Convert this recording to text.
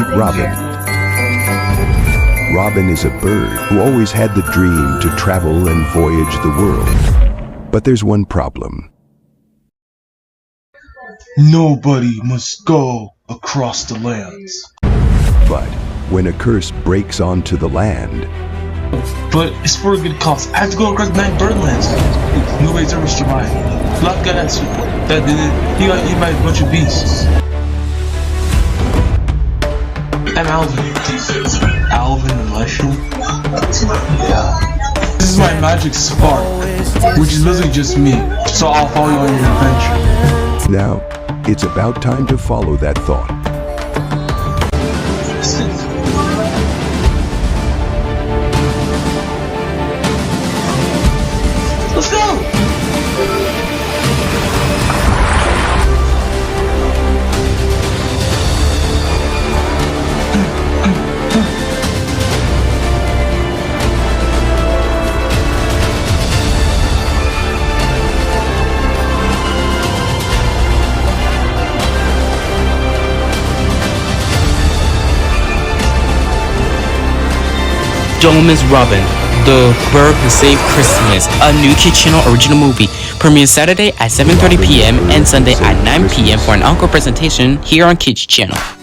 Meet Robin. Robin is a bird who always had the dream to travel and voyage the world. But there's one problem. Nobody must go across the lands. But when a curse breaks onto the land, But it's for a good cause. I have to go across 9 birdlands. Nobody's ever survived. Black guy that did it. He got eaten by a bunch of beasts. I'm Alvin. Alvin the Mushroom? Yeah. This is my magic spark, which is basically just me. So I'll follow you on your adventure. now it's about time to follow that thought. Let's go! Gentleman's Robin, The Bird Who Saved Christmas, a new Kids Channel original movie. Premieres Saturday at 7:30 p.m. and Sunday at 9 p.m. for an encore presentation here on Kids Channel.